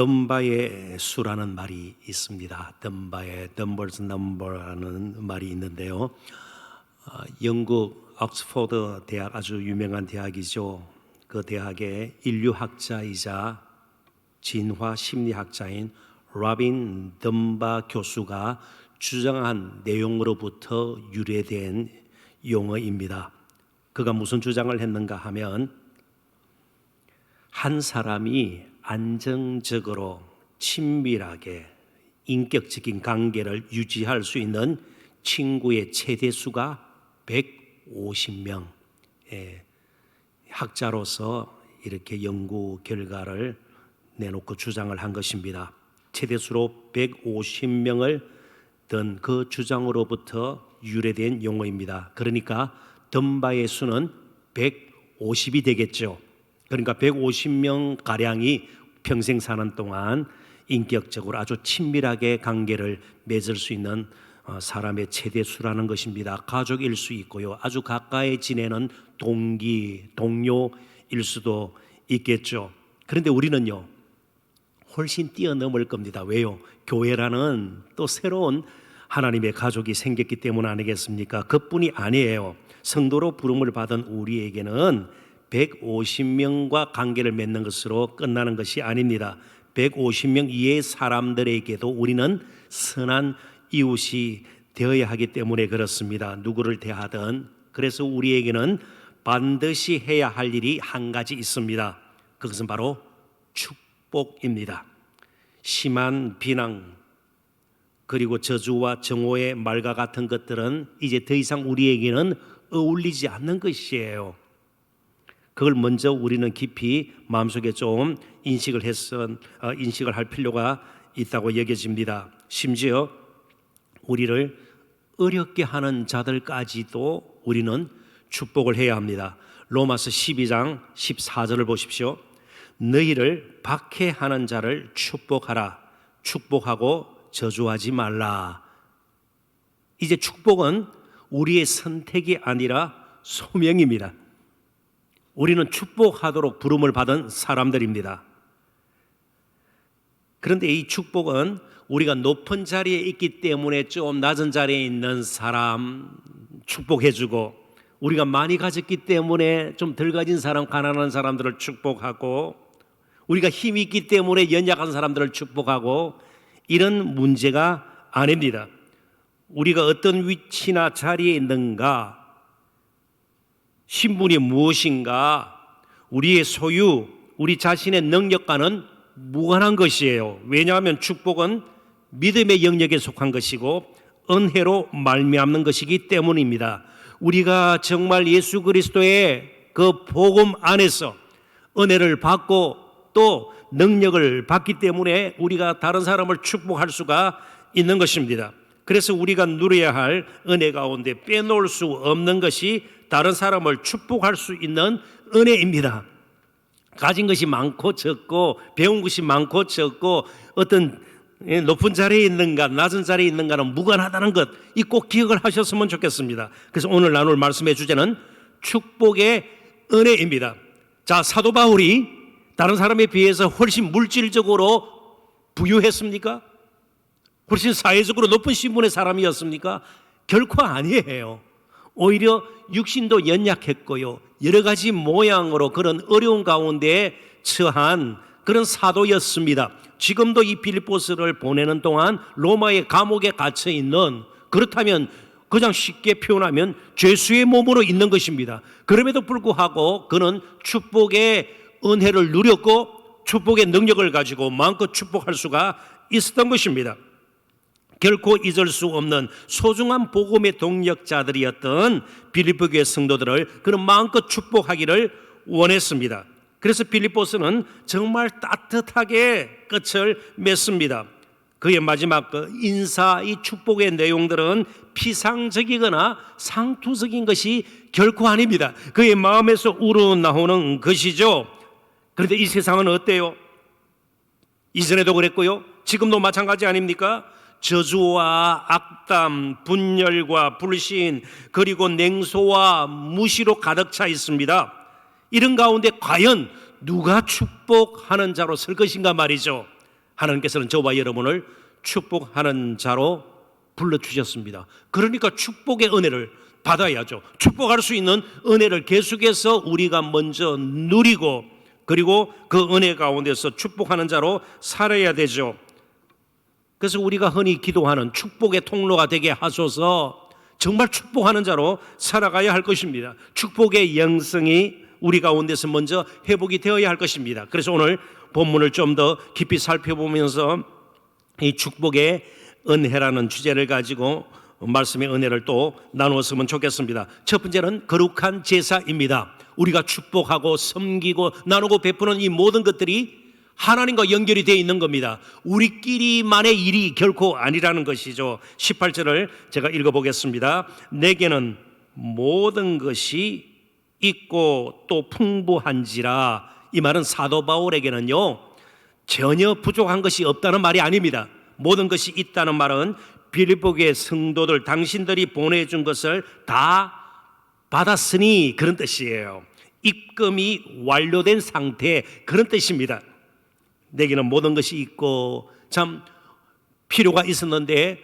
덤바의 수라는 말이 있습니다. 덤바의 Numbers Number라는 말이 있는데요. 영국 옥스퍼드 대학, 아주 유명한 대학이죠. 그 대학의 인류학자이자 진화 심리학자인 로빈 덤바 교수가 주장한 내용으로부터 유래된 용어입니다. 그가 무슨 주장을 했는가 하면, 한 사람이 안정적으로 친밀하게 인격적인 관계를 유지할 수 있는 친구의 최대 수가 150명. 학자로서 이렇게 연구 결과를 내놓고 주장을 한 것입니다. 최대수로 150명을 든 그 주장으로부터 유래된 용어입니다. 그러니까 덤바의 수는 150이 되겠죠. 그러니까 150명 가량이 평생 사는 동안 인격적으로 아주 친밀하게 관계를 맺을 수 있는 사람의 최대 수라는 것입니다. 가족일 수 있고요, 아주 가까이 지내는 동기, 동료일 수도 있겠죠. 그런데 우리는요, 훨씬 뛰어넘을 겁니다. 왜요? 교회라는 또 새로운 하나님의 가족이 생겼기 때문 아니겠습니까? 그뿐이 아니에요. 성도로 부름을 받은 우리에게는 150명과 관계를 맺는 것으로 끝나는 것이 아닙니다. 150명 이외의 사람들에게도 우리는 선한 이웃이 되어야 하기 때문에 그렇습니다. 누구를 대하든. 그래서 우리에게는 반드시 해야 할 일이 한 가지 있습니다. 그것은 바로 축복입니다. 심한 비난 그리고 저주와 정오의 말과 같은 것들은 이제 더 이상 우리에게는 어울리지 않는 것이에요. 그걸 먼저 우리는 깊이 마음속에 좀 인식을 할 필요가 있다고 여겨집니다. 심지어 우리를 어렵게 하는 자들까지도 우리는 축복을 해야 합니다. 로마서 12장 14절을 보십시오. 너희를 박해하는 자를 축복하라. 축복하고 저주하지 말라. 이제 축복은 우리의 선택이 아니라 소명입니다. 우리는 축복하도록 부름을 받은 사람들입니다. 그런데 이 축복은 우리가 높은 자리에 있기 때문에 좀 낮은 자리에 있는 사람 축복해주고, 우리가 많이 가졌기 때문에 좀 덜 가진 사람, 가난한 사람들을 축복하고, 우리가 힘이 있기 때문에 연약한 사람들을 축복하고, 이런 문제가 아닙니다. 우리가 어떤 위치나 자리에 있는가, 신분이 무엇인가, 우리의 소유, 우리 자신의 능력과는 무관한 것이에요. 왜냐하면 축복은 믿음의 영역에 속한 것이고 은혜로 말미암는 것이기 때문입니다. 우리가 정말 예수 그리스도의 그 복음 안에서 은혜를 받고 또 능력을 받기 때문에 우리가 다른 사람을 축복할 수가 있는 것입니다. 그래서 우리가 누려야 할 은혜 가운데 빼놓을 수 없는 것이 다른 사람을 축복할 수 있는 은혜입니다. 가진 것이 많고 적고, 배운 것이 많고 적고, 어떤 높은 자리에 있는가 낮은 자리에 있는가는 무관하다는 것, 이 꼭 기억을 하셨으면 좋겠습니다. 그래서 오늘 나눌 말씀의 주제는 축복의 은혜입니다. 자, 사도 바울이 다른 사람에 비해서 훨씬 물질적으로 부유했습니까? 훨씬 사회적으로 높은 신분의 사람이었습니까? 결코 아니에요. 오히려 육신도 연약했고요, 여러 가지 모양으로 그런 어려운 가운데 처한 그런 사도였습니다. 지금도 이 빌립보서를 보내는 동안 로마의 감옥에 갇혀 있는, 그렇다면 그냥 쉽게 표현하면 죄수의 몸으로 있는 것입니다. 그럼에도 불구하고 그는 축복의 은혜를 누렸고 축복의 능력을 가지고 마음껏 축복할 수가 있었던 것입니다. 결코 잊을 수 없는 소중한 복음의 동력자들이었던 빌립보 교회 성도들을 그는 마음껏 축복하기를 원했습니다. 그래서 빌립보서는 정말 따뜻하게 끝을 맺습니다. 그의 마지막 인사, 이 축복의 내용들은 피상적이거나 상투적인 것이 결코 아닙니다. 그의 마음에서 우러나오는 것이죠. 그런데 이 세상은 어때요? 이전에도 그랬고요, 지금도 마찬가지 아닙니까? 저주와 악담, 분열과 불신, 그리고 냉소와 무시로 가득 차 있습니다. 이런 가운데 과연 누가 축복하는 자로 설 것인가 말이죠. 하나님께서는 저와 여러분을 축복하는 자로 불러주셨습니다. 그러니까 축복의 은혜를 받아야죠. 축복할 수 있는 은혜를 계속해서 우리가 먼저 누리고, 그리고 그 은혜 가운데서 축복하는 자로 살아야 되죠. 그래서 우리가 흔히 기도하는 축복의 통로가 되게 하소서, 정말 축복하는 자로 살아가야 할 것입니다. 축복의 영성이 우리 가운데서 먼저 회복이 되어야 할 것입니다. 그래서 오늘 본문을 좀 더 깊이 살펴보면서 이 축복의 은혜라는 주제를 가지고 말씀의 은혜를 또 나누었으면 좋겠습니다. 첫 번째는 거룩한 제사입니다. 우리가 축복하고 섬기고 나누고 베푸는 이 모든 것들이 하나님과 연결이 되어 있는 겁니다. 우리끼리만의 일이 결코 아니라는 것이죠. 18절을 제가 읽어보겠습니다. 내게는 모든 것이 있고 또 풍부한지라. 이 말은 사도 바울에게는요, 전혀 부족한 것이 없다는 말이 아닙니다. 모든 것이 있다는 말은 빌립보교의 성도들, 당신들이 보내준 것을 다 받았으니 그런 뜻이에요. 입금이 완료된 상태, 그런 뜻입니다. 내게는 모든 것이 있고, 참 필요가 있었는데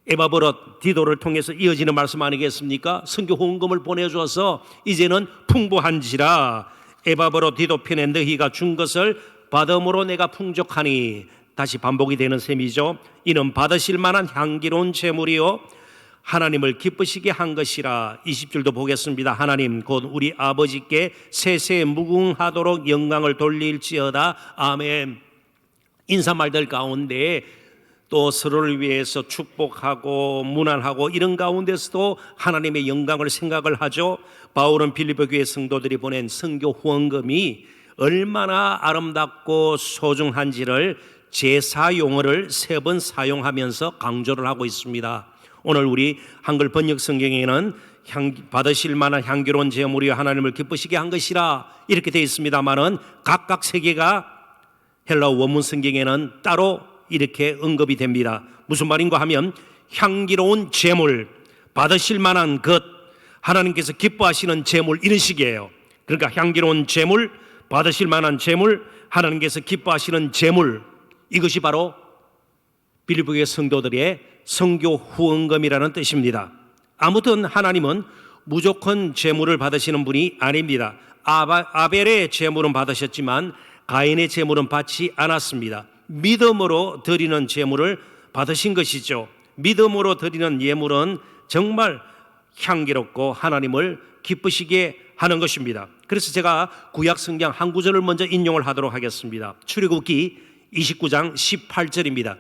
에바브로 디도를 통해서 이어지는 말씀 아니겠습니까? 선교 후원금을 보내주어서 이제는 풍부한지라. 에바브로 디도 편에 너희가 준 것을 받음으로 내가 풍족하니. 다시 반복이 되는 셈이죠. 이는 받으실 만한 향기로운 제물이요 하나님을 기쁘시게 한 것이라. 20절도 보겠습니다. 하나님 곧 우리 아버지께 세세 무궁하도록 영광을 돌릴지어다. 아멘. 인사말들 가운데 또 서로를 위해서 축복하고 문안하고 이런 가운데서도 하나님의 영광을 생각을 하죠. 바울은 빌립보 교회 성도들이 보낸 선교 후원금이 얼마나 아름답고 소중한지를 제사 용어를 3번 사용하면서 강조를 하고 있습니다. 오늘 우리 한글 번역 성경에는 받으실 만한 향기로운 제물이여 하나님을 기쁘시게 한 것이라 이렇게 되어 있습니다만은 각각 세계가 헬라어 원문 성경에는 따로 이렇게 언급이 됩니다. 무슨 말인가 하면 향기로운 제물, 받으실 만한 것, 하나님께서 기뻐하시는 제물, 이런 식이에요. 그러니까 향기로운 제물, 받으실 만한 제물, 하나님께서 기뻐하시는 제물, 이것이 바로 빌립보의 성도들의 선교 후원금이라는 뜻입니다. 아무튼 하나님은 무조건 제물을 받으시는 분이 아닙니다. 아벨의 제물은 받으셨지만 가인의 제물은 받지 않았습니다. 믿음으로 드리는 제물을 받으신 것이죠. 믿음으로 드리는 예물은 정말 향기롭고 하나님을 기쁘시게 하는 것입니다. 그래서 제가 구약 성경 한 구절을 먼저 인용을 하도록 하겠습니다. 출애굽기 29장 18절입니다.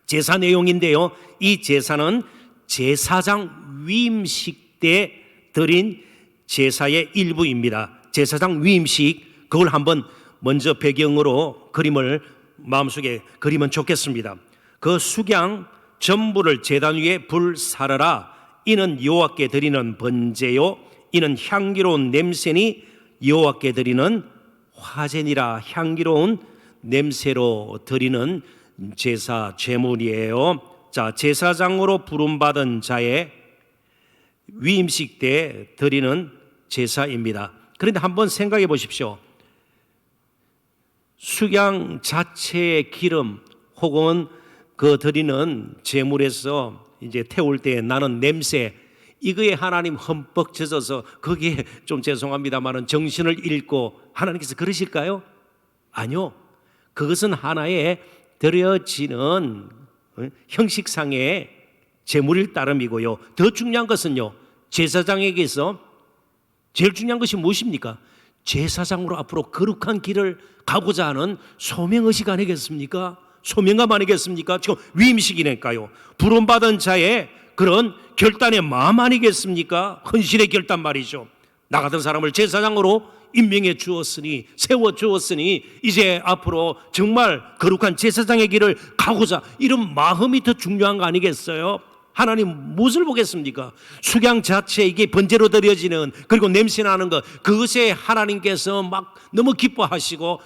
제사 내용인데요, 이 제사는 제사장 위임식 때 드린 제사의 일부입니다. 제사장 위임식, 그걸 한번 먼저 배경으로 그림을 마음속에 그리면 좋겠습니다. 그 숙양 전부를 제단 위에 불사르라. 이는 여호와께 드리는 번제요, 이는 향기로운 냄새니 여호와께 드리는 화제니라. 향기로운 냄새로 드리는 제사 제물이에요. 자, 제사장으로 부름받은 자의 위임식 때 드리는 제사입니다. 그런데 한번 생각해 보십시오. 숙양 자체의 기름 혹은 그 드리는 제물에서 이제 태울 때 나는 냄새, 이거에 하나님 흠뻑 젖어서 거기에 좀 죄송합니다만은 정신을 잃고 하나님께서 그러실까요? 아니요. 그것은 하나의 드려지는 형식상의 제물일 따름이고요. 더 중요한 것은요, 제사장에게서 제일 중요한 것이 무엇입니까? 제사장으로 앞으로 거룩한 길을 가고자 하는 소명의식 아니겠습니까? 소명감 아니겠습니까? 지금 위임식이니까요. 부름받은 자의 그런 결단의 마음 아니겠습니까? 헌신의 결단 말이죠. 나 같은 사람을 제사장으로 임명해 주었으니, 세워 주었으니 이제 앞으로 정말 거룩한 제사장의 길을 가고자, 이런 마음이 더 중요한 거 아니겠어요? 하나님 무엇을 보겠습니까? 숙양 자체, 이게 번제로 드려지는, 그리고 냄새나는 것, 그것에 하나님께서 막 너무 기뻐하시고,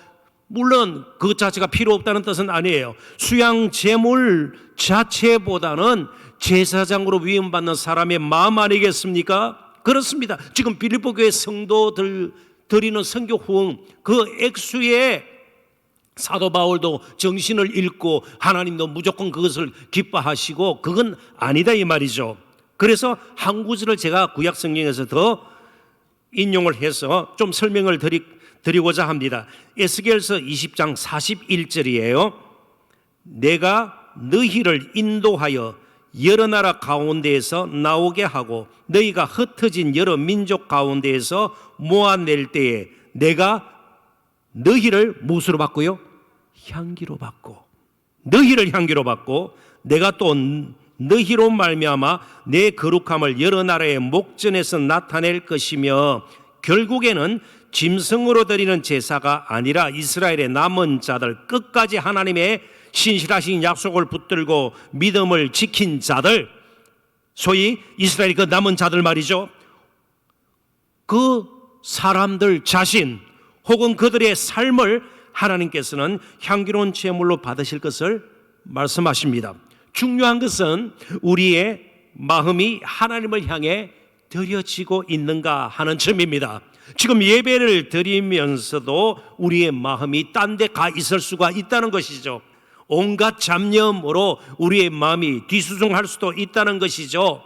물론 그것 자체가 필요 없다는 뜻은 아니에요. 수양 제물 자체보다는 제사장으로 위임받는 사람의 마음 아니겠습니까? 그렇습니다. 지금 빌립보 교회 성도들 드리는 선교 후원, 그 액수의 사도 바울도 정신을 잃고 하나님도 무조건 그것을 기뻐하시고 그건 아니다 이 말이죠. 그래서 한 구절을 제가 구약 성경에서 더 인용을 해서 좀 설명을 드리고자 합니다. 에스겔서 20장 41절이에요. 내가 너희를 인도하여 여러 나라 가운데에서 나오게 하고 너희가 흩어진 여러 민족 가운데에서 모아낼 때에 내가 너희를 무엇으로 바꾸요? 향기로 바꾸. 너희를 향기로 받고 내가 또 너희로 말미암아 내 거룩함을 여러 나라의 목전에서 나타낼 것이며 결국에는 짐승으로 드리는 제사가 아니라 이스라엘의 남은 자들, 끝까지 하나님의 신실하신 약속을 붙들고 믿음을 지킨 자들, 소위 이스라엘 그 남은 자들 말이죠. 그 사람들 자신 혹은 그들의 삶을 하나님께서는 향기로운 제물로 받으실 것을 말씀하십니다. 중요한 것은 우리의 마음이 하나님을 향해 드려지고 있는가 하는 점입니다. 지금 예배를 드리면서도 우리의 마음이 딴 데 가 있을 수가 있다는 것이죠. 온갖 잡념으로 우리의 마음이 뒤수중할 수도 있다는 것이죠.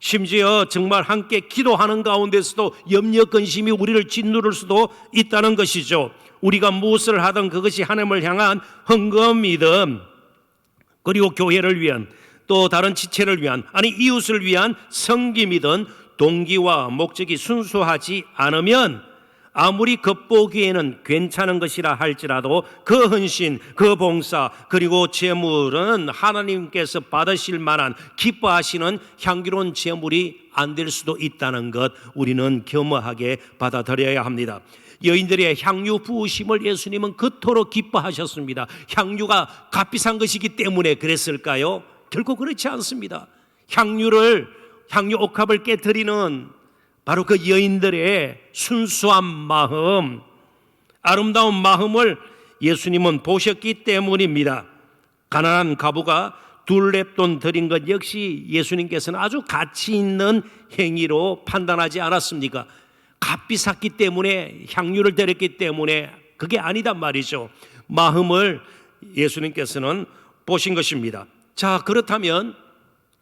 심지어 정말 함께 기도하는 가운데서도 염려 근심이 우리를 짓누를 수도 있다는 것이죠. 우리가 무엇을 하든 그것이 하나님을 향한 헌금이든 그리고 교회를 위한 또 다른 지체를 위한 아니 이웃을 위한 섬김이든 동기와 목적이 순수하지 않으면 아무리 겉보기에는 괜찮은 것이라 할지라도 그 헌신, 그 봉사 그리고 제물은 하나님께서 받으실 만한 기뻐하시는 향기로운 제물이 안 될 수도 있다는 것 우리는 겸허하게 받아들여야 합니다. 여인들의 향유 부으심을 예수님은 그토록 기뻐하셨습니다. 향유가 값비싼 것이기 때문에 그랬을까요? 결코 그렇지 않습니다. 향유 옥합을 깨뜨리는 바로 그 여인들의 순수한 마음, 아름다운 마음을 예수님은 보셨기 때문입니다. 가난한 과부가 둘렙돈 드린 것 역시 예수님께서는 아주 가치 있는 행위로 판단하지 않았습니까? 값비쌌기 때문에 향유를 드렸기 때문에 그게 아니단 말이죠. 마음을 예수님께서는 보신 것입니다. 자, 그렇다면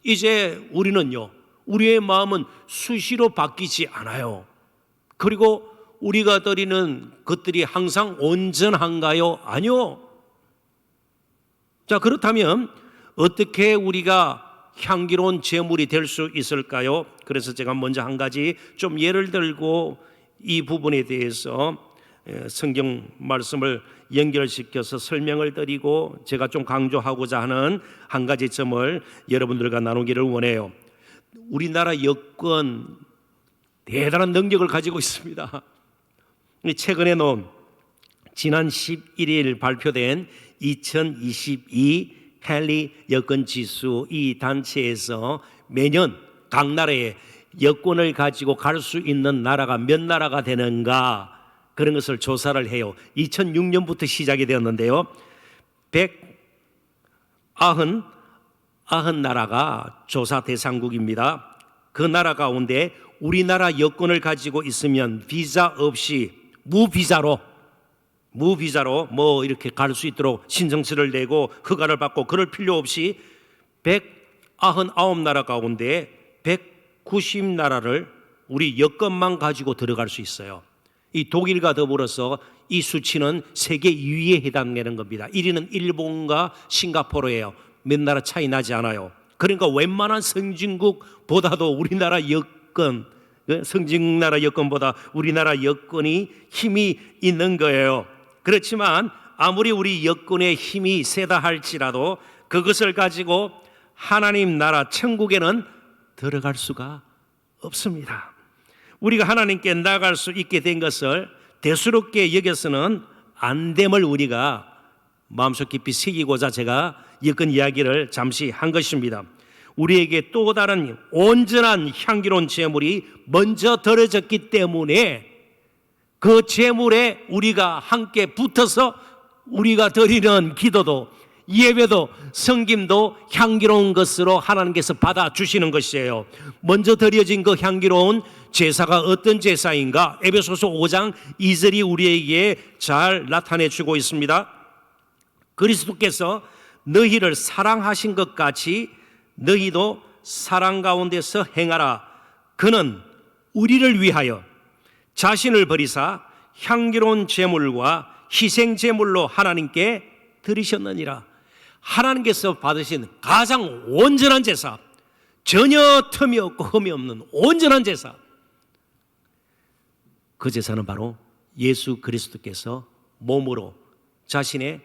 이제 우리는요, 우리의 마음은 수시로 바뀌지 않아요. 그리고 우리가 드리는 것들이 항상 온전한가요? 아니요. 자, 그렇다면 어떻게 우리가 향기로운 제물이 될 수 있을까요? 그래서 제가 먼저 한 가지 좀 예를 들고 이 부분에 대해서 성경 말씀을 연결시켜서 설명을 드리고 제가 좀 강조하고자 하는 한 가지 점을 여러분들과 나누기를 원해요. 우리나라 여권 대단한 능력을 가지고 있습니다. 최근에 지난 11일 발표된 2022 헨리 여권 지수 이 단체에서 매년 각 나라에 여권을 가지고 갈 수 있는 나라가 몇 나라가 되는가 그런 것을 조사를 해요. 2006년부터 시작이 되었는데요. 190 나라가 조사 대상국입니다. 그 나라 가운데 우리나라 여권을 가지고 있으면 비자 없이 무비자로 뭐 이렇게 갈 수 있도록 신청서를 내고 허가를 받고 그럴 필요 없이 199나라 가운데 190나라를 우리 여권만 가지고 들어갈 수 있어요. 이 독일과 더불어서 이 수치는 세계 2위에 해당되는 겁니다. 1위는 일본과 싱가포르예요. 몇 나라 차이 나지 않아요. 그러니까 웬만한 선진국보다도 우리나라 여권, 선진나라 여권보다 우리나라 여권이 힘이 있는 거예요. 그렇지만 아무리 우리 여권의 힘이 세다 할지라도 그것을 가지고 하나님 나라 천국에는 들어갈 수가 없습니다. 우리가 하나님께 나아갈 수 있게 된 것을 대수롭게 여겨서는 안 됨을 우리가 마음속 깊이 새기고자 제가 여권 이야기를 잠시 한 것입니다. 우리에게 또 다른 온전한 향기로운 제물이 먼저 드려졌기 때문에 그 제물에 우리가 함께 붙어서 우리가 드리는 기도도 예배도 성김도 향기로운 것으로 하나님께서 받아주시는 것이에요. 먼저 드려진 그 향기로운 제사가 어떤 제사인가? 에베소서 5장 2절이 우리에게 잘 나타내주고 있습니다. 그리스도께서 너희를 사랑하신 것 같이 너희도 사랑 가운데서 행하라. 그는 우리를 위하여 자신을 버리사 향기로운 제물과 희생 제물로 하나님께 드리셨느니라. 하나님께서 받으신 가장 온전한 제사, 전혀 틈이 없고 흠이 없는 온전한 제사, 그 제사는 바로 예수 그리스도께서 몸으로, 자신의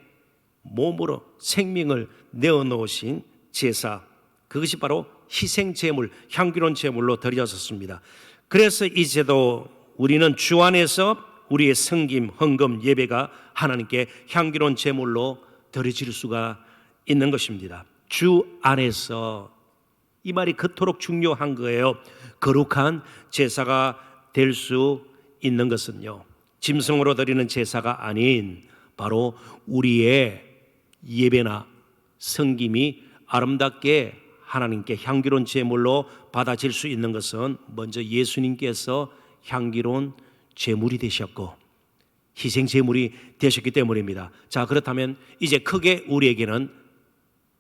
몸으로 생명을 내어놓으신 제사, 그것이 바로 희생 제물, 향기로운 제물로 드려졌습니다. 그래서 이제도 우리는 주 안에서 우리의 성김, 헌금, 예배가 하나님께 향기로운 제물로 드려질 수가 있는 것입니다. 주 안에서, 이 말이 그토록 중요한 거예요. 거룩한 제사가 될 수 있는 것은요, 짐승으로 드리는 제사가 아닌 바로 우리의 예배나 성김이 아름답게 하나님께 향기로운 제물로 받아질 수 있는 것은 먼저 예수님께서 향기로운 제물이 되셨고 희생 제물이 되셨기 때문입니다. 자, 그렇다면 이제 크게 우리에게는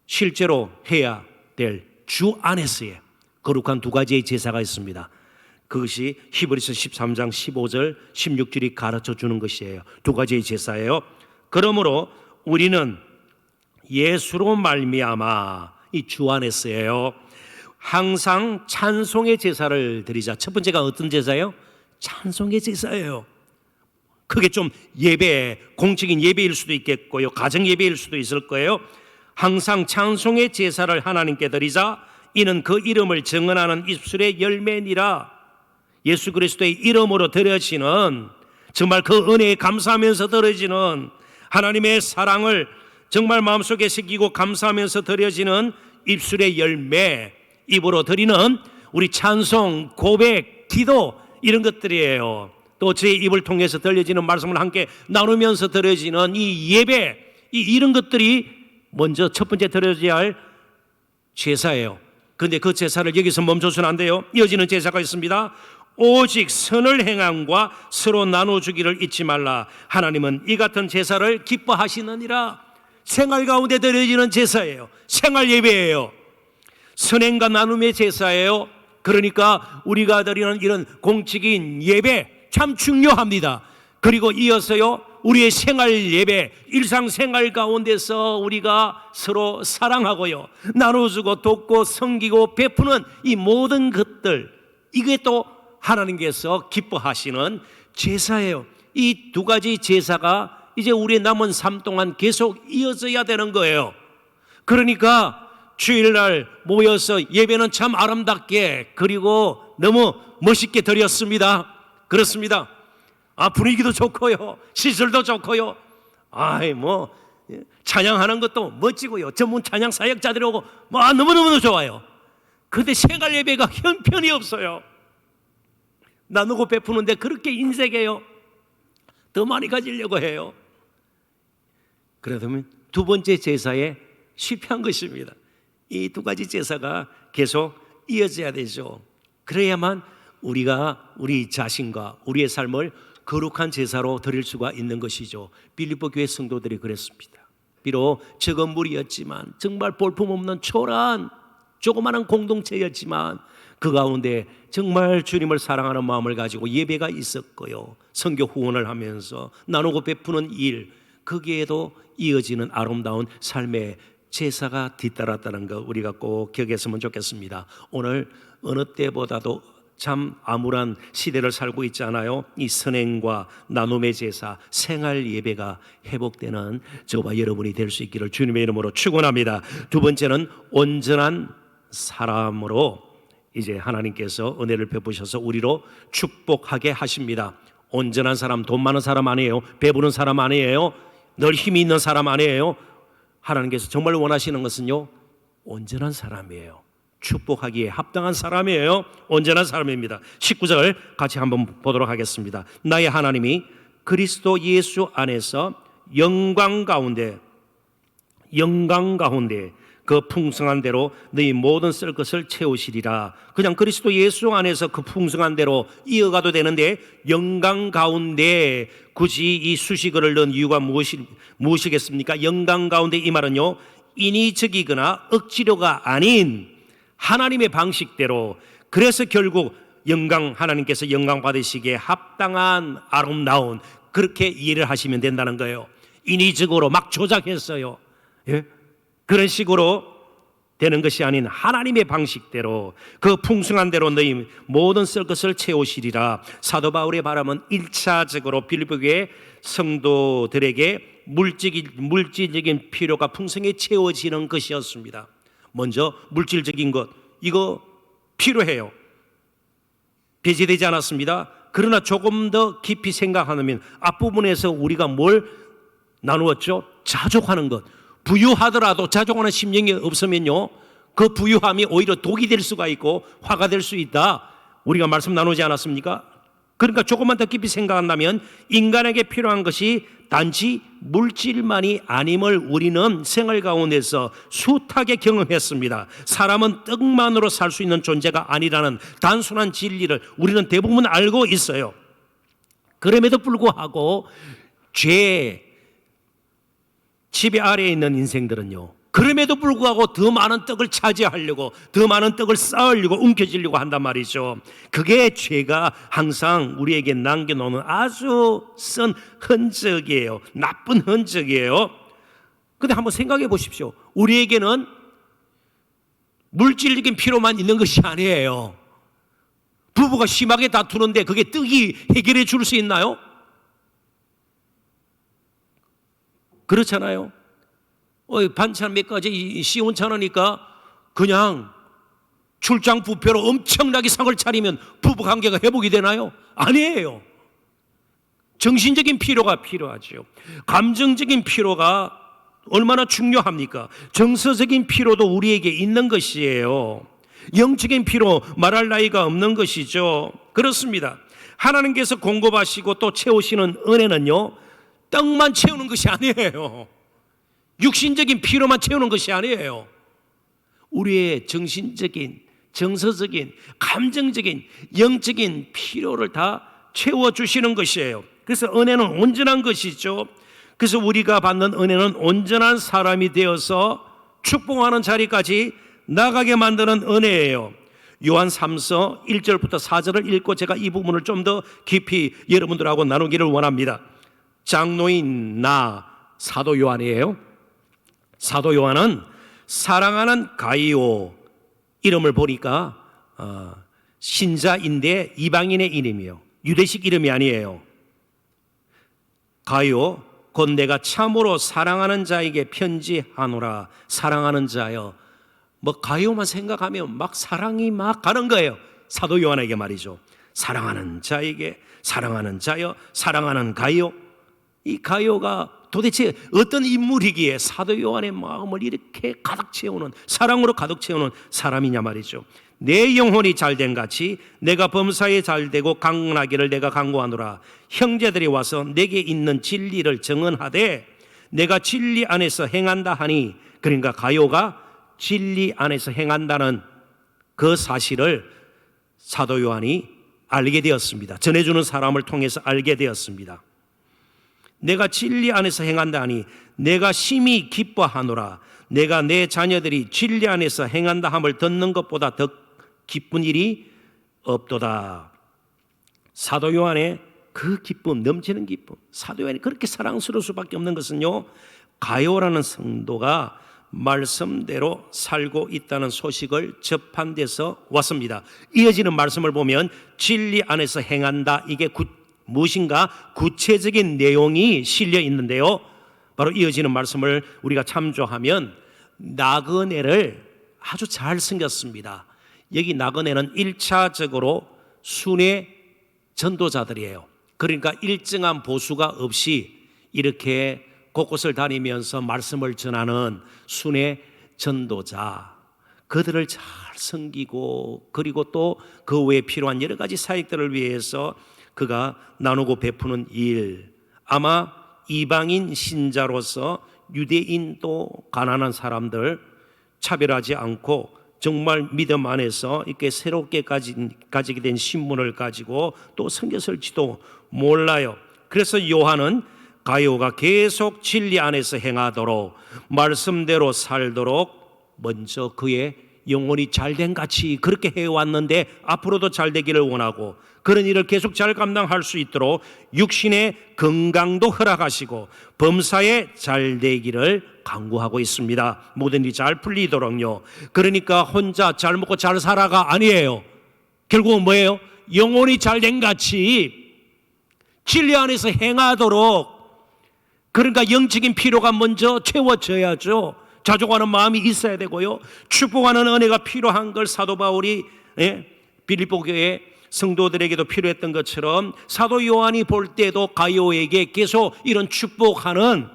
실제로 해야 될 주 안에서의 거룩한 두 가지의 제사가 있습니다. 그것이 히브리서 13장 15절 16절이 가르쳐 주는 것이에요. 두 가지의 제사예요. 그러므로 우리는 예수로 말미암아, 이 주 안에서예요, 항상 찬송의 제사를 드리자. 첫 번째가 어떤 제사예요? 찬송의 제사예요. 그게 좀 예배, 공적인 예배일 수도 있겠고요, 가정 예배일 수도 있을 거예요. 항상 찬송의 제사를 하나님께 드리자. 이는 그 이름을 증언하는 입술의 열매니라. 예수 그리스도의 이름으로 드려지는, 정말 그 은혜에 감사하면서 드려지는, 하나님의 사랑을 정말 마음속에 새기고 감사하면서 드려지는 입술의 열매, 입으로 드리는 우리 찬송, 고백, 기도, 이런 것들이에요. 또 제 입을 통해서 들려지는 말씀을 함께 나누면서 드려지는 이 예배, 이런 것들이 먼저 첫 번째 드려져야 할 제사예요. 그런데 그 제사를 여기서 멈춰서는 안 돼요. 이어지는 제사가 있습니다. 오직 선을 행함과 서로 나눠주기를 잊지 말라. 하나님은 이 같은 제사를 기뻐하시느니라. 생활 가운데 드려지는 제사예요. 생활 예배예요. 선행과 나눔의 제사예요. 그러니까 우리가 드리는 이런 공적인 예배 참 중요합니다. 그리고 이어서요, 우리의 생활 예배, 일상생활 가운데서 우리가 서로 사랑하고요, 나눠주고 돕고 섬기고 베푸는 이 모든 것들, 이게 또 하나님께서 기뻐하시는 제사예요. 이 두 가지 제사가 이제 우리의 남은 삶 동안 계속 이어져야 되는 거예요. 그러니까 주일날 모여서 예배는 참 아름답게, 그리고 너무 멋있게 드렸습니다. 그렇습니다. 분위기도 좋고요, 시설도 좋고요, 찬양하는 것도 멋지고요, 전문 찬양 사역자들이 오고 너무너무 좋아요. 그런데 생활 예배가 형편이 없어요. 나누고 베푸는데 그렇게 인색해요. 더 많이 가지려고 해요. 그러면 두 번째 제사에 실패한 것입니다. 이 두 가지 제사가 계속 이어져야 되죠. 그래야만 우리가 우리 자신과 우리의 삶을 거룩한 제사로 드릴 수가 있는 것이죠. 빌립보 교회 성도들이 그랬습니다. 비록 적은 무리였지만, 정말 볼품없는 초라한 조그마한 공동체였지만 그 가운데 정말 주님을 사랑하는 마음을 가지고 예배가 있었고요, 선교 후원을 하면서 나누고 베푸는 일, 거기에도 이어지는 아름다운 삶의 제사가 뒤따랐다는 거 우리가 꼭 기억했으면 좋겠습니다. 오늘 어느 때보다도 참 암울한 시대를 살고 있지 않아요? 이 선행과 나눔의 제사, 생활 예배가 회복되는 저와 여러분이 될 수 있기를 주님의 이름으로 축원합니다. 두 번째는 온전한 사람으로 이제 하나님께서 은혜를 베푸셔서 우리로 축복하게 하십니다. 온전한 사람, 돈 많은 사람 아니에요. 배부른 사람 아니에요. 늘 힘이 있는 사람 아니에요. 하나님께서 정말 원하시는 것은요, 온전한 사람이에요. 축복하기에 합당한 사람이에요. 온전한 사람입니다. 19절 같이 한번 보도록 하겠습니다. 나의 하나님이 그리스도 예수 안에서 영광 가운데 그 풍성한 대로 너희 모든 쓸 것을 채우시리라. 그냥 그리스도 예수 안에서 그 풍성한 대로 이어가도 되는데 영광 가운데 굳이 이 수식어를 넣은 이유가 무엇이겠습니까? 영광 가운데 이 말은요, 인위적이거나 억지로가 아닌 하나님의 방식대로, 그래서 결국 영광, 하나님께서 영광 받으시기에 합당한 아름다운, 그렇게 이해를 하시면 된다는 거예요. 인위적으로 막 조작했어요. 예? 그런 식으로 되는 것이 아닌 하나님의 방식대로 그 풍성한 대로 너희 모든 쓸 것을 채우시리라. 사도 바울의 바람은 1차적으로 빌립보교의 성도들에게 물질적인 필요가 풍성히 채워지는 것이었습니다. 먼저 물질적인 것, 이거 필요해요. 배제되지 않았습니다. 그러나 조금 더 깊이 생각하면 앞부분에서 우리가 뭘 나누었죠? 자족하는 것. 부유하더라도 자족하는 심령이 없으면요, 그 부유함이 오히려 독이 될 수가 있고 화가 될 수 있다. 우리가 말씀 나누지 않았습니까? 그러니까 조금만 더 깊이 생각한다면 인간에게 필요한 것이 단지 물질만이 아님을 우리는 생활 가운데서 숱하게 경험했습니다. 사람은 떡만으로 살 수 있는 존재가 아니라는 단순한 진리를 우리는 대부분 알고 있어요. 그럼에도 불구하고 죄 지배 아래에 있는 인생들은요, 그럼에도 불구하고 더 많은 떡을 차지하려고, 더 많은 떡을 쌓으려고, 움켜쥐려고 한단 말이죠. 그게 죄가 항상 우리에게 남겨놓는 아주 쓴 흔적이에요. 나쁜 흔적이에요. 근데 한번 생각해 보십시오. 우리에게는 물질적인 필요만 있는 것이 아니에요. 부부가 심하게 다투는데 그게 떡이 해결해 줄 수 있나요? 그렇잖아요. 반찬 몇 가지 시원찮으니까 그냥 출장 뷔페로 엄청나게 상을 차리면 부부 관계가 회복이 되나요? 아니에요. 정신적인 필요가 필요하죠. 감정적인 필요가 얼마나 중요합니까? 정서적인 필요도 우리에게 있는 것이에요. 영적인 필요 말할 나위가 없는 것이죠. 그렇습니다. 하나님께서 공급하시고 또 채우시는 은혜는요, 떡만 채우는 것이 아니에요. 육신적인 필요만 채우는 것이 아니에요. 우리의 정신적인, 정서적인, 감정적인, 영적인 필요를 다 채워주시는 것이에요. 그래서 은혜는 온전한 것이죠. 그래서 우리가 받는 은혜는 온전한 사람이 되어서 축복하는 자리까지 나가게 만드는 은혜예요. 요한 3서 1절부터 4절을 읽고 제가 이 부분을 좀 더 깊이 여러분들하고 나누기를 원합니다. 장로인 나 사도 요한이에요. 사도 요한은 사랑하는 가이오, 이름을 보니까 신자인데 이방인의 이름이에요. 유대식 이름이 아니에요. 가이오, 곧 내가 참으로 사랑하는 자에게 편지하노라. 사랑하는 자여, 뭐 가이오만 생각하면 막 사랑이 막 가는 거예요. 사도 요한에게 말이죠. 사랑하는 자에게, 사랑하는 자여, 사랑하는 가이오. 이 가이오가 도대체 어떤 인물이기에 사도 요한의 마음을 이렇게 가득 채우는, 사랑으로 가득 채우는 사람이냐 말이죠. 내 영혼이 잘된 같이 내가 범사에 잘되고 강건하기를 내가 간구하노라. 형제들이 와서 내게 있는 진리를 증언하되 내가 진리 안에서 행한다 하니, 그러니까 가이오가 진리 안에서 행한다는 그 사실을 사도 요한이 알게 되었습니다. 전해주는 사람을 통해서 알게 되었습니다. 내가 진리 안에서 행한다 하니 내가 심히 기뻐하노라. 내가 내 자녀들이 진리 안에서 행한다 함을 듣는 것보다 더 기쁜 일이 없도다. 사도 요한의 그 기쁨, 넘치는 기쁨, 사도 요한이 그렇게 사랑스러울 수밖에 없는 것은요, 가요라는 성도가 말씀대로 살고 있다는 소식을 접한 데서 왔습니다. 이어지는 말씀을 보면 진리 안에서 행한다, 이게 무엇인가 구체적인 내용이 실려 있는데요, 바로 이어지는 말씀을 우리가 참조하면 나그네를 아주 잘 섬겼습니다. 여기 나그네는 1차적으로 순회 전도자들이에요. 그러니까 일정한 보수가 없이 이렇게 곳곳을 다니면서 말씀을 전하는 순회 전도자, 그들을 잘 섬기고, 그리고 또 그 외에 필요한 여러 가지 사역들을 위해서 그가 나누고 베푸는 일, 아마 이방인 신자로서 유대인 또 가난한 사람들, 차별하지 않고 정말 믿음 안에서 이렇게 새롭게 가지게 된 신분을 가지고 또 섬겼을지도 몰라요. 그래서 요한은 가룟유가 계속 진리 안에서 행하도록 말씀대로 살도록 먼저 그의 영혼이 잘된 같이 그렇게 해왔는데 앞으로도 잘 되기를 원하고 그런 일을 계속 잘 감당할 수 있도록 육신의 건강도 허락하시고 범사에 잘 되기를 간구하고 있습니다. 모든 일이 잘 풀리도록요. 그러니까 혼자 잘 먹고 잘 살아가 아니에요. 결국은 뭐예요? 영혼이 잘된 같이 진리 안에서 행하도록, 그러니까 영적인 필요가 먼저 채워져야죠. 자족하는 마음이 있어야 되고요. 축복하는 은혜가 필요한 걸 사도 바울이 빌립보 교회 성도들에게도 필요했던 것처럼 사도 요한이 볼 때도 가룟유에게 계속 이런 축복하는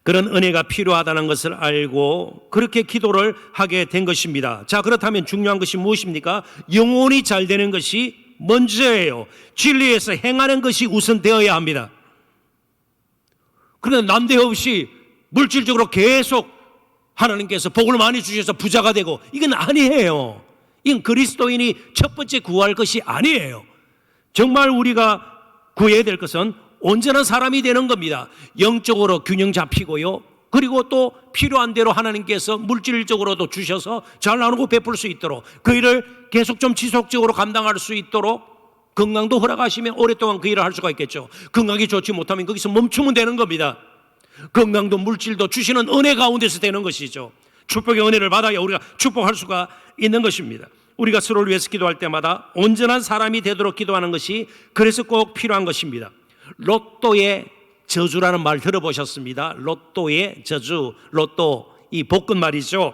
그런 은혜가 필요하다는 것을 알고 그렇게 기도를 하게 된 것입니다. 자, 그렇다면 중요한 것이 무엇입니까? 영혼이 잘 되는 것이 먼저예요. 진리에서 행하는 것이 우선 되어야 합니다. 그런데 난데없이 물질적으로 계속 하나님께서 복을 많이 주셔서 부자가 되고 이건 아니에요. 이건 그리스도인이 첫 번째 구할 것이 아니에요. 정말 우리가 구해야 될 것은 온전한 사람이 되는 겁니다. 영적으로 균형 잡히고요. 그리고 또 필요한 대로 하나님께서 물질적으로도 주셔서 잘 나누고 베풀 수 있도록 그 일을 계속 좀 지속적으로 감당할 수 있도록 건강도 허락하시면 오랫동안 그 일을 할 수가 있겠죠. 건강이 좋지 못하면 거기서 멈추면 되는 겁니다. 건강도 물질도 주시는 은혜 가운데서 되는 것이죠. 축복의 은혜를 받아야 우리가 축복할 수가 있는 것입니다. 우리가 서로를 위해서 기도할 때마다 온전한 사람이 되도록 기도하는 것이 그래서 꼭 필요한 것입니다. 로또의 저주라는 말 들어보셨습니다. 로또의 저주, 로또 이 복권 말이죠.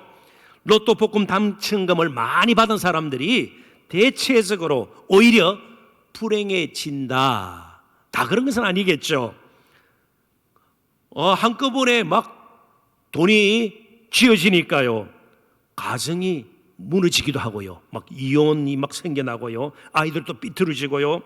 로또 복권 당첨금을 많이 받은 사람들이 대체적으로 오히려 불행해진다. 다 그런 것은 아니겠죠. 한꺼번에 막 돈이 쥐어지니까요, 가정이 무너지기도 하고요, 막 이혼이 막 생겨나고요, 아이들도 삐뚤어지고요,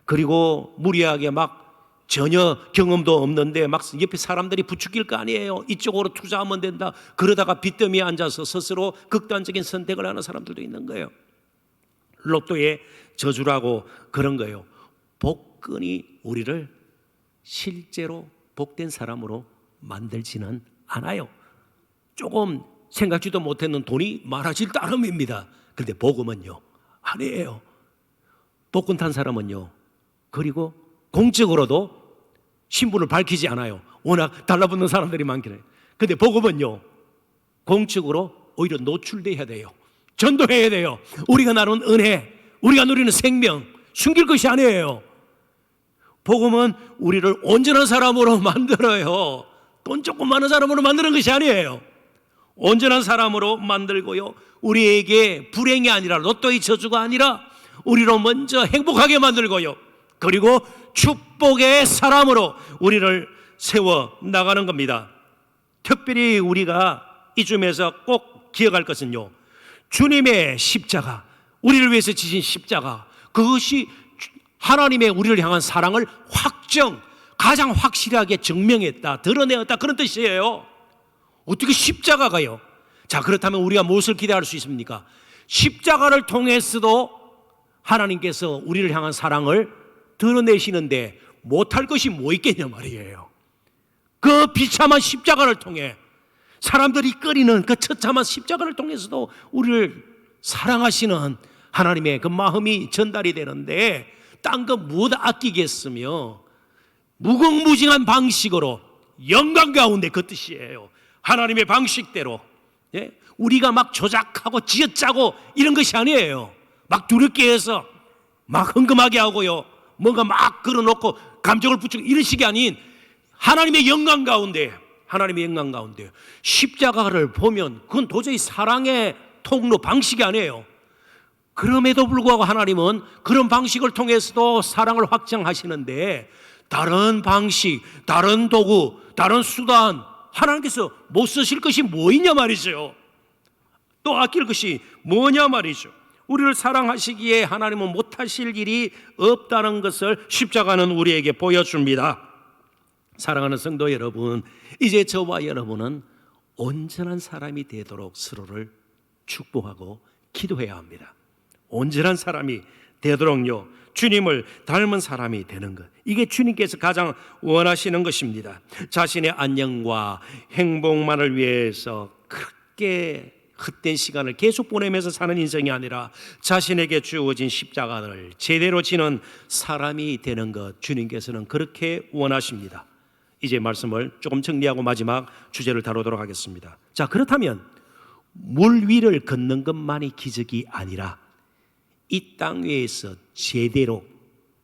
그리고 무리하게 막 전혀 경험도 없는데 막 옆에 사람들이 부추길 거 아니에요. 이쪽으로 투자하면 된다. 그러다가 빚더미에 앉아서 스스로 극단적인 선택을 하는 사람들도 있는 거예요. 로또의 저주라고 그런 거예요. 복권이 우리를 실제로 복된 사람으로 만들지는 않아요. 조금 생각지도 못했는 돈이 많아질 따름입니다. 그런데 복음은요, 아니에요. 복권 탄 사람은요, 그리고 공적으로도 신분을 밝히지 않아요. 워낙 달라붙는 사람들이 많긴 해요. 그런데 복음은요, 공적으로 오히려 노출돼야 돼요. 전도해야 돼요. 우리가 나눈 은혜, 우리가 누리는 생명 숨길 것이 아니에요. 복음은 우리를 온전한 사람으로 만들어요. 돈 조금 많은 사람으로 만드는 것이 아니에요. 온전한 사람으로 만들고요, 우리에게 불행이 아니라 로또의 저주가 아니라 우리로 먼저 행복하게 만들고요, 그리고 축복의 사람으로 우리를 세워 나가는 겁니다. 특별히 우리가 이 쯤에서 꼭 기억할 것은요, 주님의 십자가, 우리를 위해서 지신 십자가, 그것이 하나님의 우리를 향한 사랑을 가장 확실하게 증명했다, 드러내었다, 그런 뜻이에요. 어떻게 십자가가요? 자, 그렇다면 우리가 무엇을 기대할 수 있습니까? 십자가를 통해서도 하나님께서 우리를 향한 사랑을 드러내시는데 못할 것이 뭐 있겠냐 말이에요. 그 비참한 십자가를 통해 사람들이 꺼리는 그 처참한 십자가를 통해서도 우리를 사랑하시는 하나님의 그 마음이 전달이 되는데 딴 거 무엇 아끼겠으며 무궁무진한 방식으로 영광 가운데, 그 뜻이에요. 하나님의 방식대로, 우리가 막 조작하고 지어짜고 이런 것이 아니에요. 막 두렵게 해서 막 흥금하게 하고요, 뭔가 막 걸어놓고 감정을 붙이고 이런 식이 아닌 하나님의 영광 가운데, 하나님의 영광 가운데 십자가를 보면 그건 도저히 사랑의 통로 방식이 아니에요. 그럼에도 불구하고 하나님은 그런 방식을 통해서도 사랑을 확장하시는데 다른 방식, 다른 도구, 다른 수단 하나님께서 못 쓰실 것이 뭐 있냐 말이죠. 또 아낄 것이 뭐냐 말이죠. 우리를 사랑하시기에 하나님은 못하실 일이 없다는 것을 십자가는 우리에게 보여줍니다. 사랑하는 성도 여러분, 이제 저와 여러분은 온전한 사람이 되도록 서로를 축복하고 기도해야 합니다. 온전한 사람이 되도록요, 주님을 닮은 사람이 되는 것, 이게 주님께서 가장 원하시는 것입니다. 자신의 안녕과 행복만을 위해서 그렇게 헛된 시간을 계속 보내면서 사는 인생이 아니라 자신에게 주어진 십자가를 제대로 지는 사람이 되는 것, 주님께서는 그렇게 원하십니다. 이제 말씀을 조금 정리하고 마지막 주제를 다루도록 하겠습니다. 자, 그렇다면 물 위를 걷는 것만이 기적이 아니라 이 땅 위에서 제대로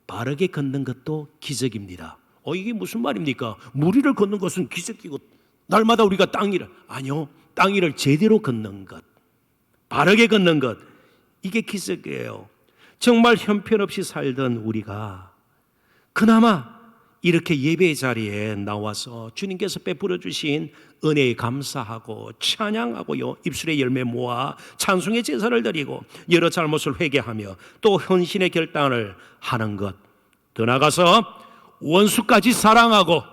바르게 걷는 것도 기적입니다. 이게 무슨 말입니까? 물 위를 걷는 것은 기적이고 날마다 우리가 땅 위를, 아니요, 땅 위를 제대로 걷는 것, 바르게 걷는 것, 이게 기적이에요. 정말 형편없이 살던 우리가 그나마 이렇게 예배 자리에 나와서 주님께서 베풀어 주신 은혜에 감사하고 찬양하고요, 입술에 열매 모아 찬송의 제사를 드리고 여러 잘못을 회개하며 또 헌신의 결단을 하는 것, 더 나아가서 원수까지 사랑하고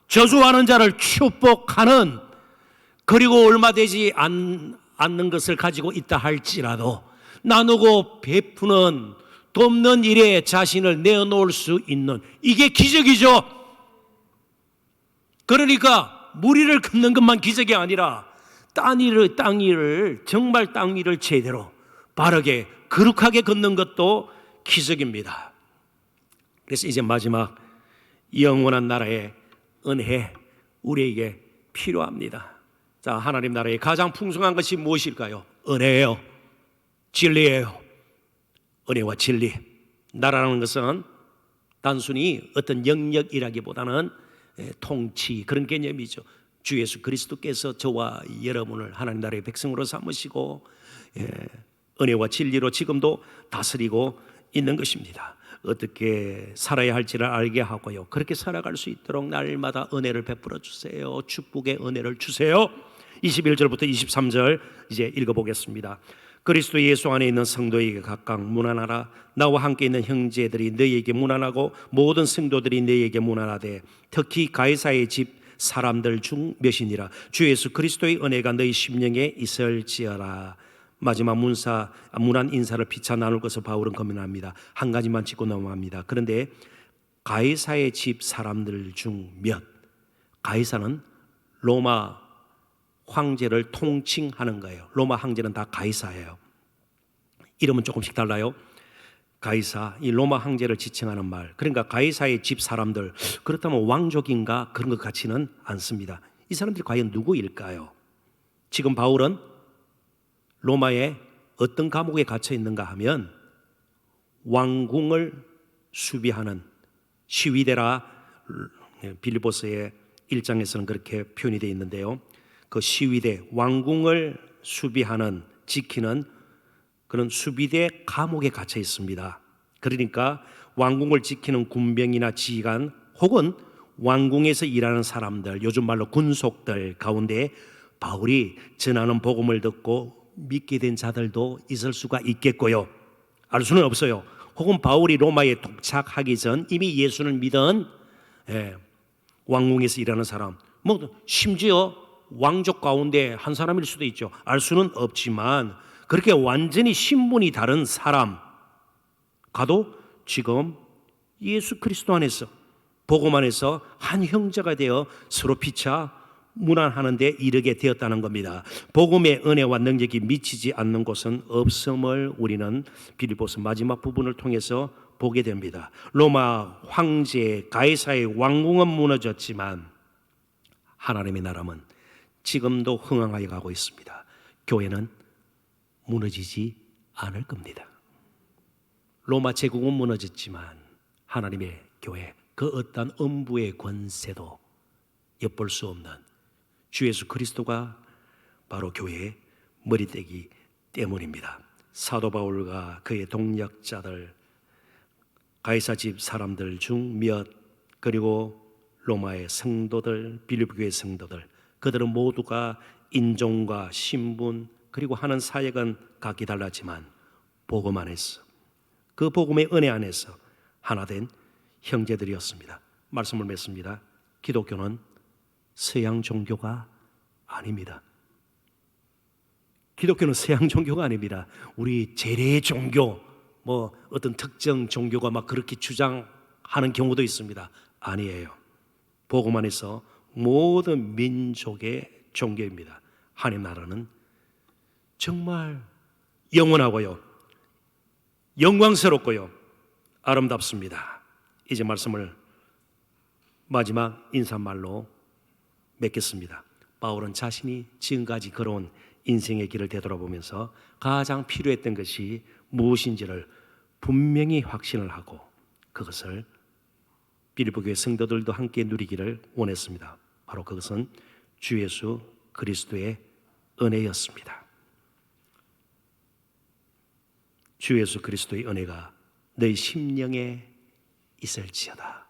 저주하는 자를 축복하는, 그리고 얼마 되지 않는 것을 가지고 있다 할지라도 나누고 베푸는, 돕는 일에 자신을 내어놓을 수 있는, 이게 기적이죠. 그러니까 물 위를 걷는 것만 기적이 아니라 땅 위를 정말 땅 위를 제대로 바르게 거룩하게 걷는 것도 기적입니다. 그래서 이제 마지막, 영원한 나라의 은혜, 우리에게 필요합니다. 자, 하나님 나라의 가장 풍성한 것이 무엇일까요? 은혜예요. 진리예요. 은혜와 진리. 나라라는 것은 단순히 어떤 영역이라기보다는 통치, 그런 개념이죠. 주 예수 그리스도께서 저와 여러분을 하나님 나라의 백성으로 삼으시고 은혜와 진리로 지금도 다스리고 있는 것입니다. 어떻게 살아야 할지를 알게 하고요, 그렇게 살아갈 수 있도록 날마다 은혜를 베풀어 주세요. 축복의 은혜를 주세요. 21절부터 23절 이제 읽어보겠습니다. 그리스도 예수 안에 있는 성도에게 각각 문안하라. 나와 함께 있는 형제들이 너희에게 문안하고 모든 성도들이 너희에게 문안하되 특히 가이사의 집 사람들 중 몇이니라. 주 예수 그리스도의 은혜가 너희 심령에 있을지어라. 마지막 문안 인사를 피차 나눌 것을 바울은 권면합니다. 한 가지만 짚고 넘어갑니다. 그런데 가이사의 집 사람들 중 몇, 가이사는 로마 황제를 통칭하는 거예요. 로마 황제는 다 가이사예요. 이름은 조금씩 달라요. 가이사, 이 로마 황제를 지칭하는 말, 그러니까 가이사의 집 사람들, 그렇다면 왕족인가 그런 것 같지는 않습니다. 이 사람들이 과연 누구일까요? 지금 바울은 로마의 어떤 감옥에 갇혀 있는가 하면 왕궁을 수비하는 시위대라, 빌립보서의 1장에서는 그렇게 표현이 되어 있는데요, 그 시위대, 왕궁을 수비하는, 지키는 그런 수비대 감옥에 갇혀 있습니다. 그러니까 왕궁을 지키는 군병이나 지휘관 혹은 왕궁에서 일하는 사람들, 요즘 말로 군속들 가운데 바울이 전하는 복음을 듣고 믿게 된 자들도 있을 수가 있겠고요, 알 수는 없어요. 혹은 바울이 로마에 도착하기 전 이미 예수를 믿은 왕궁에서 일하는 사람, 심지어 왕족 가운데 한 사람일 수도 있죠. 알 수는 없지만 그렇게 완전히 신분이 다른 사람 가도 지금 예수 그리스도 안에서, 복음 안에서 한 형제가 되어 서로 피차 문안하는 데 이르게 되었다는 겁니다. 복음의 은혜와 능력이 미치지 않는 곳은 없음을 우리는 빌립보서 마지막 부분을 통해서 보게 됩니다. 로마 황제 가이사의 왕궁은 무너졌지만 하나님의 나라는 지금도 흥황하여 가고 있습니다. 교회는 무너지지 않을 겁니다. 로마 제국은 무너졌지만 하나님의 교회, 그 어떤 음부의 권세도 엿볼 수 없는 주 예수 그리스도가 바로 교회의 머리떼기 때문입니다. 사도 바울과 그의 동역자들, 가이사 집 사람들 중 몇, 그리고 로마의 성도들, 빌립보교의 성도들, 그들은 모두가 인종과 신분 그리고 하는 사역은 각기 달랐지만 복음 안에서, 그 복음의 은혜 안에서 하나 된 형제들이었습니다. 말씀을 맺습니다. 기독교는 서양 종교가 아닙니다. 기독교는 서양 종교가 아닙니다. 우리 재래 종교, 어떤 특정 종교가 막 그렇게 주장하는 경우도 있습니다. 아니에요. 복음 안에서 모든 민족의 종교입니다. 하나님 나라는 정말 영원하고요, 영광스럽고요, 아름답습니다. 이제 말씀을 마지막 인사말로 맺겠습니다. 바울은 자신이 지금까지 걸어온 인생의 길을 되돌아보면서 가장 필요했던 것이 무엇인지를 분명히 확신을 하고 그것을 빌립보 교회 성도들도 함께 누리기를 원했습니다. 바로 그것은 주 예수 그리스도의 은혜였습니다. 주 예수 그리스도의 은혜가 너희 심령에 있을지어다.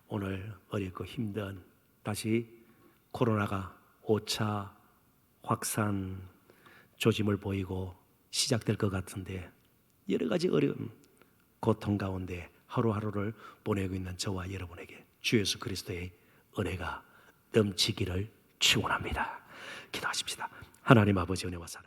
오늘 어렵고 힘든, 다시 코로나가 5차 확산 조짐을 보이고 시작될 것 같은데, 여러 가지 어려움, 고통 가운데 하루하루를 보내고 있는 저와 여러분에게 주 예수 그리스도의 은혜가 넘치기를 축원합니다. 기도하십시다. 하나님 아버지, 은혜와 사랑